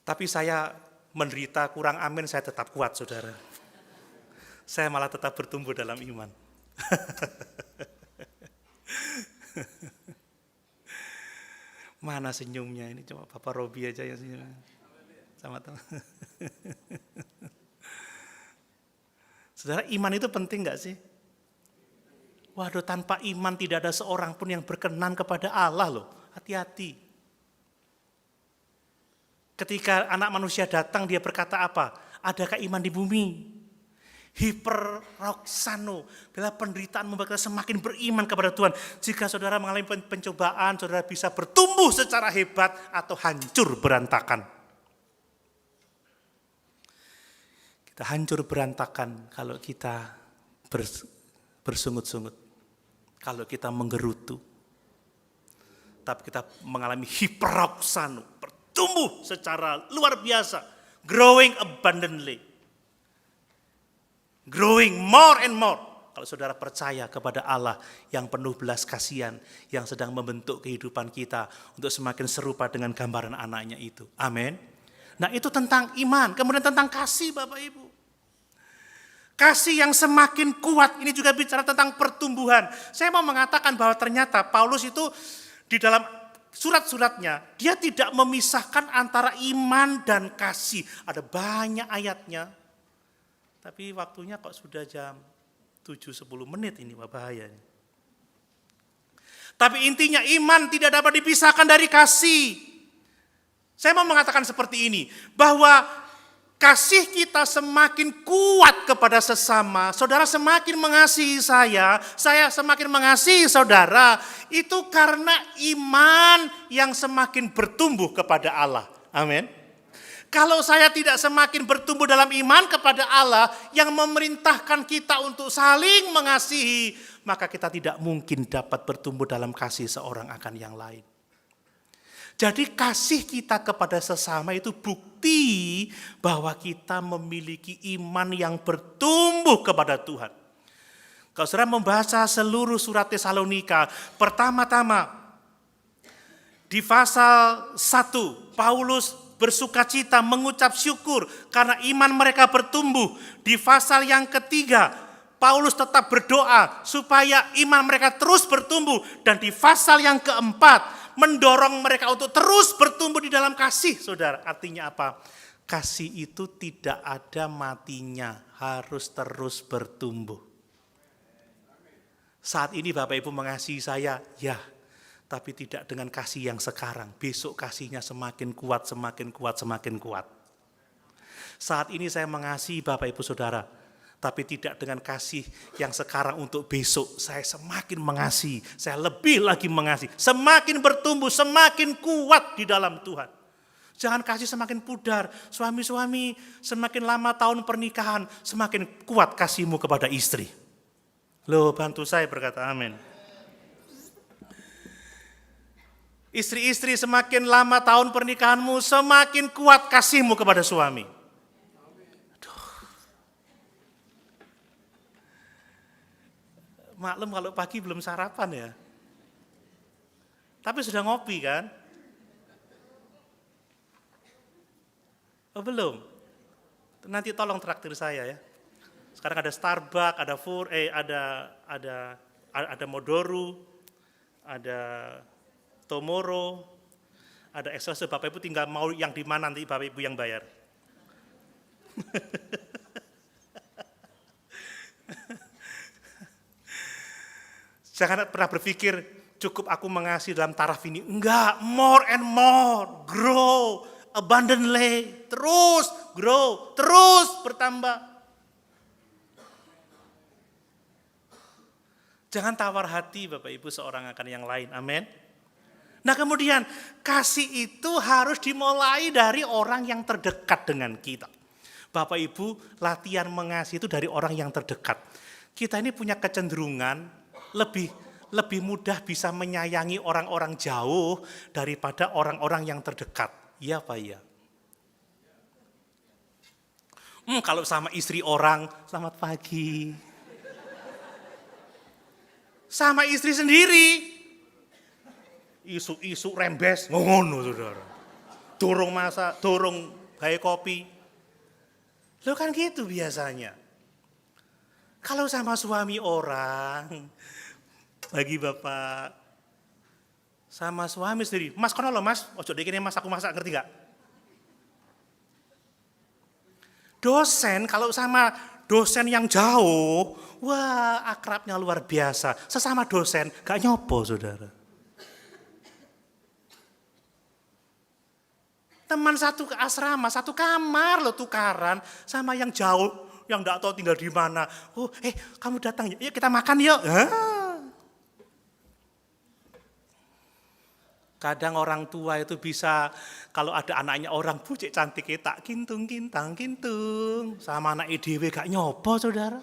Tapi saya menderita kurang amin, saya tetap kuat saudara. Saya malah tetap bertumbuh dalam iman. Mana senyumnya ini, cuma Bapak Robi aja yang senyum. Sama teman. Saudara, iman itu penting gak sih? Waduh, tanpa iman tidak ada seorang pun yang berkenan kepada Allah loh. Hati-hati. Ketika anak manusia datang, dia berkata apa? Adakah iman di bumi? Hiperauxano. Bila penderitaan membuat kita semakin beriman kepada Tuhan. Jika saudara mengalami pencobaan, saudara bisa bertumbuh secara hebat atau hancur berantakan. Kita hancur berantakan kalau kita bersungut-sungut. Kalau kita menggerutu. Tapi kita mengalami hiperauxano. Bertumbuh secara luar biasa. Growing abundantly. Growing more and more. Kalau saudara percaya kepada Allah yang penuh belas kasihan, yang sedang membentuk kehidupan kita untuk semakin serupa dengan gambaran anaknya itu. Amin. Nah itu tentang iman. Kemudian tentang kasih Bapak Ibu. Kasih yang semakin kuat, ini juga bicara tentang pertumbuhan. Saya mau mengatakan bahwa ternyata Paulus itu di dalam surat-suratnya, dia tidak memisahkan antara iman dan kasih. Ada banyak ayatnya, tapi waktunya kok sudah jam 7.10 menit ini, bahaya. Tapi intinya iman tidak dapat dipisahkan dari kasih. Saya mau mengatakan seperti ini, bahwa kasih kita semakin kuat kepada sesama, saudara semakin mengasihi saya semakin mengasihi saudara, itu karena iman yang semakin bertumbuh kepada Allah. Amin. Kalau saya tidak semakin bertumbuh dalam iman kepada Allah yang memerintahkan kita untuk saling mengasihi, maka kita tidak mungkin dapat bertumbuh dalam kasih seorang akan yang lain. Jadi kasih kita kepada sesama itu bukti bahwa kita memiliki iman yang bertumbuh kepada Tuhan. Kalau saudara membaca seluruh surat Tesalonika, pertama-tama di pasal 1, Paulus bersukacita mengucap syukur karena iman mereka bertumbuh. Di pasal yang ketiga, Paulus tetap berdoa supaya iman mereka terus bertumbuh. Dan di pasal yang keempat, mendorong mereka untuk terus bertumbuh di dalam kasih, saudara. Artinya apa? Kasih itu tidak ada matinya, harus terus bertumbuh. Saat ini Bapak Ibu mengasihi saya, ya, tapi tidak dengan kasih yang sekarang. Besok kasihnya semakin kuat, semakin kuat, semakin kuat. Saat ini saya mengasihi Bapak Ibu Saudara, tapi tidak dengan kasih yang sekarang untuk besok. Saya semakin mengasihi, saya lebih lagi mengasihi. Semakin bertumbuh, semakin kuat di dalam Tuhan. Jangan kasih semakin pudar. Suami-suami, semakin lama tahun pernikahan, semakin kuat kasihmu kepada istri. Loh, bantu saya berkata amin. Istri-istri, semakin lama tahun pernikahanmu, semakin kuat kasihmu kepada suami. Maklum kalau pagi belum sarapan ya. Tapi sudah ngopi kan? Oh belum? Nanti tolong traktir saya ya. Sekarang ada Starbucks, ada Modoru, ada Tomorrow, ada Excelsior. Bapak Ibu tinggal mau yang di mana nanti Bapak Ibu yang bayar. Jangan pernah berpikir cukup aku mengasihi dalam taraf ini. Enggak, more and more, grow abundantly, terus grow, terus bertambah. Jangan tawar hati Bapak Ibu seorang akan yang lain, amin. Nah kemudian kasih itu harus dimulai dari orang yang terdekat dengan kita. Bapak Ibu latihan mengasihi itu dari orang yang terdekat. Kita ini punya kecenderungan lebih mudah bisa menyayangi orang-orang jauh daripada orang-orang yang terdekat. Iya Pak ya. Kalau sama istri orang, selamat pagi. Sama istri sendiri, isu-isu rembes, ngono saudara. Dorong masak, dorong gawe kopi. Lo kan gitu biasanya. Kalau sama suami orang, bagi Bapak, sama suami sendiri, Mas kono lo Mas, ojo dikene Mas aku masak, ngerti gak? Dosen, kalau sama dosen yang jauh, wah akrabnya luar biasa. Sesama dosen, gak nyopo saudara. Teman satu asrama, satu kamar lo tukaran, sama yang jauh, yang gak tahu tinggal di mana. Oh, kamu datang ya, yuk kita makan yuk. Kadang orang tua itu bisa, kalau ada anaknya orang bucik cantik tak kintung, kintang, kintung. Sama anak EDW gak nyopo saudara.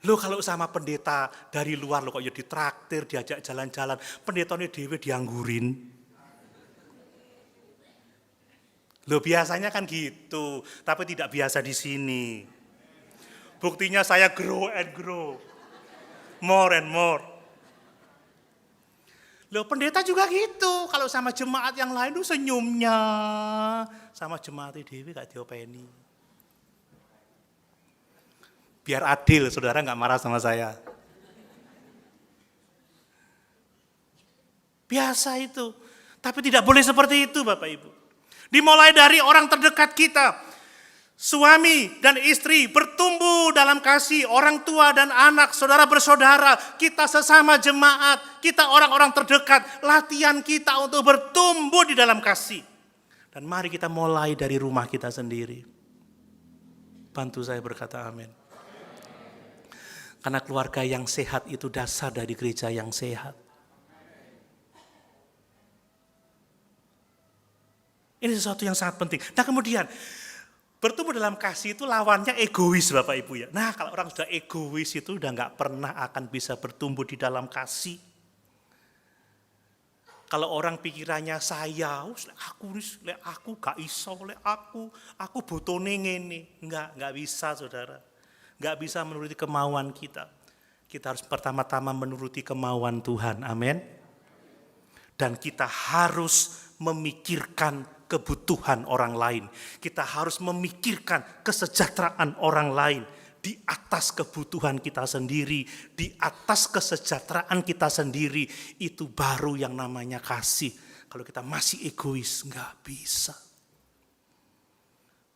Lo kalau sama pendeta dari luar lo kok ya ditraktir, diajak jalan-jalan. Pendetanya EDW dianggurin. Lo biasanya kan gitu, tapi tidak biasa di sini. Buktinya saya grow and grow. More and more. Loh pendeta juga gitu, kalau sama jemaat yang lain tuh senyumnya, sama jemaat dewi gak diopeni. Biar adil, saudara gak marah sama saya. Biasa itu, tapi tidak boleh seperti itu Bapak Ibu. Dimulai dari orang terdekat kita. Suami dan istri bertumbuh dalam kasih, orang tua dan anak, saudara bersaudara, kita sesama jemaat, kita orang-orang terdekat, latihan kita untuk bertumbuh di dalam kasih. Dan mari kita mulai dari rumah kita sendiri. Bantu saya berkata amin. Karena keluarga yang sehat itu dasar dari gereja yang sehat. Ini sesuatu yang sangat penting. Nah kemudian, bertumbuh dalam kasih itu lawannya egois Bapak Ibu ya. Nah kalau orang sudah egois itu udah gak pernah akan bisa bertumbuh di dalam kasih. Kalau orang pikirannya saya, aku gak iso, aku botone ngene. Enggak bisa saudara. Enggak bisa menuruti kemauan kita. Kita harus pertama-tama menuruti kemauan Tuhan, amin. Dan kita harus memikirkan kebutuhan orang lain. Kita harus memikirkan kesejahteraan orang lain. Di atas kebutuhan kita sendiri, di atas kesejahteraan kita sendiri, itu baru yang namanya kasih. Kalau kita masih egois, nggak bisa.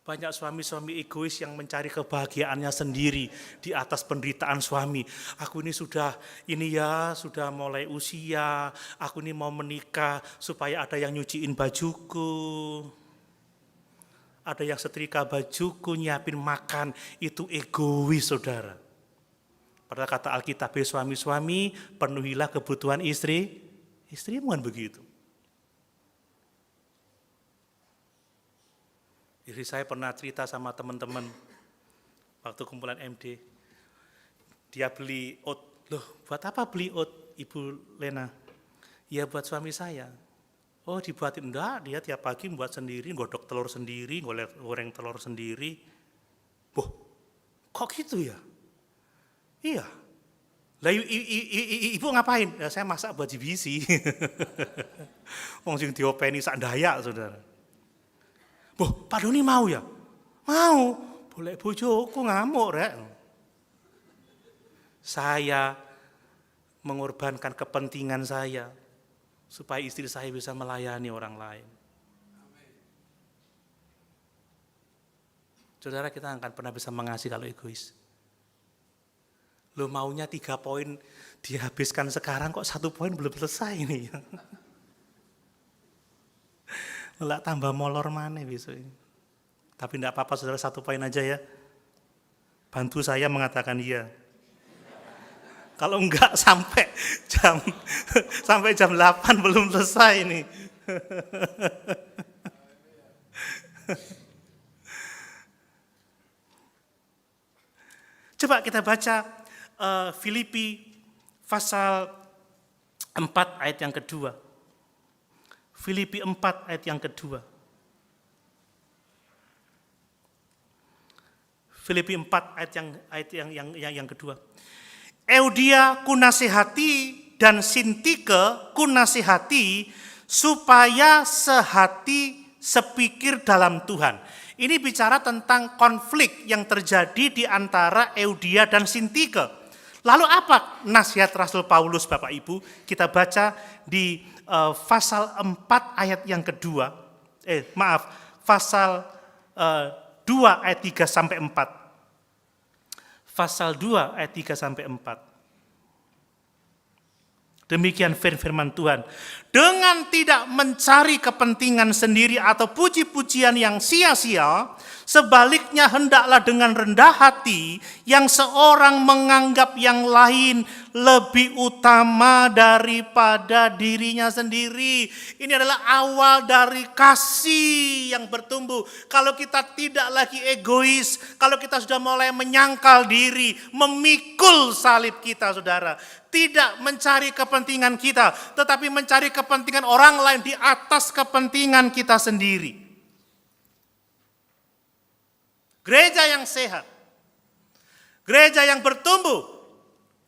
Banyak suami-suami egois yang mencari kebahagiaannya sendiri di atas penderitaan suami. Aku ini sudah mulai usia, aku ini mau menikah supaya ada yang nyuciin bajuku. Ada yang setrika bajuku, nyiapin makan, itu egois saudara. Padahal kata Alkitab, suami-suami penuhilah kebutuhan istri bukan begitu. Istri saya pernah cerita sama teman-teman waktu kumpulan MD. Dia beli oat. Loh, buat apa beli oat, Ibu Lena? Ya buat suami saya. Oh dibuatin, enggak, dia tiap pagi buat sendiri, godok telur sendiri, goreng telur sendiri. Boh, kok gitu ya? Iya. Lah ibu ngapain? Ya, saya masak buat JBC. Wong sing diopeni sak Dayak, saudara. Boh, Pak Doni mau ya? Mau. Boleh bojoku ngamuk, rek. Saya mengorbankan kepentingan saya supaya istri saya bisa melayani orang lain. Saudara, kita akan pernah bisa mengasihi kalau egois. Lo maunya 3 poin dihabiskan sekarang, kok 1 poin belum selesai nih. Lah tambah molor mana besok ini. Tapi enggak apa-apa saudara, 1 poin aja ya. Bantu saya mengatakan iya. Kalau enggak sampai jam 8 belum selesai nih. Coba kita baca Filipi pasal 4 ayat yang kedua. Filipi 4 ayat yang kedua. Filipi 4 ayat yang kedua. Eudia kunasihati dan Sintike kunasihati supaya sehati sepikir dalam Tuhan. Ini bicara tentang konflik yang terjadi di antara Eudia dan Sintike. Lalu apa nasihat Rasul Paulus Bapak Ibu? Kita baca di pasal 4 ayat yang kedua. Pasal 2 ayat 3 sampai 4. Pasal 2 ayat 3 sampai 4. Demikian firman Tuhan. Dengan tidak mencari kepentingan sendiri atau puji-pujian yang sia-sia, sebaliknya hendaklah dengan rendah hati yang seorang menganggap yang lain lebih utama daripada dirinya sendiri. Ini adalah awal dari kasih yang bertumbuh. Kalau kita tidak lagi egois, kalau kita sudah mulai menyangkal diri, memikul salib kita saudara. Tidak mencari kepentingan kita, tetapi mencari kepentingan orang lain di atas kepentingan kita sendiri. Gereja yang sehat, gereja yang bertumbuh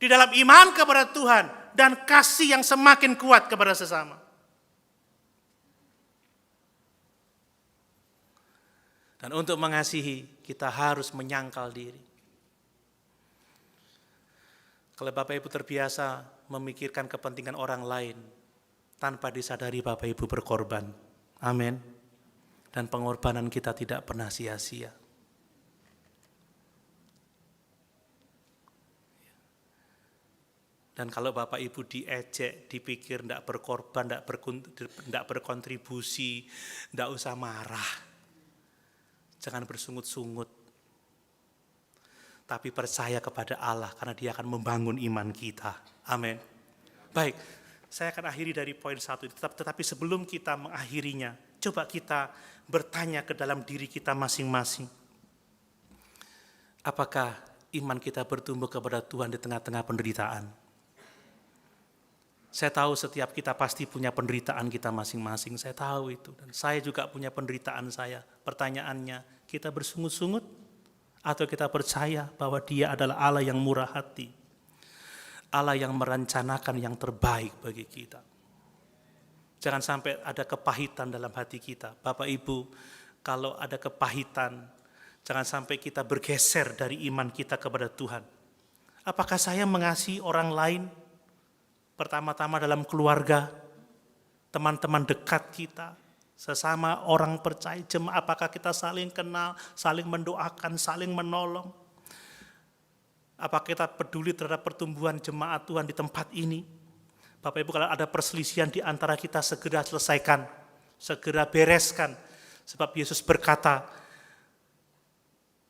di dalam iman kepada Tuhan dan kasih yang semakin kuat kepada sesama. Dan untuk mengasihi, kita harus menyangkal diri. Kalau Bapak Ibu terbiasa memikirkan kepentingan orang lain, tanpa disadari Bapak Ibu berkorban. Amin. Dan pengorbanan kita tidak pernah sia-sia. Dan kalau Bapak Ibu diejek, dipikir tidak berkorban, tidak berkontribusi, tidak usah marah. Jangan bersungut-sungut. Tapi percaya kepada Allah karena Dia akan membangun iman kita. Amin. Baik, saya akan akhiri dari poin 1 itu. Tetapi sebelum kita mengakhirinya, coba kita bertanya ke dalam diri kita masing-masing. Apakah iman kita bertumbuh kepada Tuhan di tengah-tengah penderitaan? Saya tahu setiap kita pasti punya penderitaan kita masing-masing, saya tahu itu. Dan saya juga punya penderitaan saya. Pertanyaannya, kita bersungut-sungut atau kita percaya bahwa Dia adalah Allah yang murah hati, Allah yang merencanakan yang terbaik bagi kita. Jangan sampai ada kepahitan dalam hati kita. Bapak Ibu, kalau ada kepahitan, jangan sampai kita bergeser dari iman kita kepada Tuhan. Apakah saya mengasihi orang lain? Pertama-tama dalam keluarga, teman-teman dekat kita, sesama orang percaya jemaat, apakah kita saling kenal, saling mendoakan, saling menolong? Apakah kita peduli terhadap pertumbuhan jemaat Tuhan di tempat ini? Bapak Ibu, kalau ada perselisihan di antara kita, segera selesaikan, segera bereskan. Sebab Yesus berkata,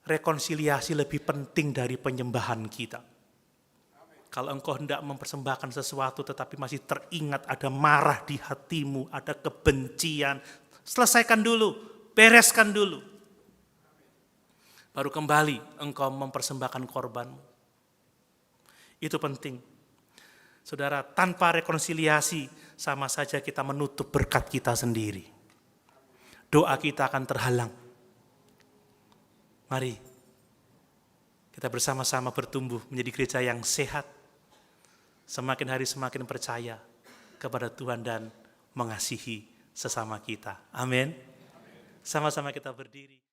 rekonsiliasi lebih penting dari penyembahan kita. Kalau engkau hendak mempersembahkan sesuatu tetapi masih teringat ada marah di hatimu, ada kebencian, selesaikan dulu, bereskan dulu. Baru kembali engkau mempersembahkan korbanmu. Itu penting. Saudara, tanpa rekonsiliasi sama saja kita menutup berkat kita sendiri. Doa kita akan terhalang. Mari kita bersama-sama bertumbuh menjadi gereja yang sehat, semakin hari semakin percaya kepada Tuhan dan mengasihi sesama kita. Amin. Sama-sama kita berdiri.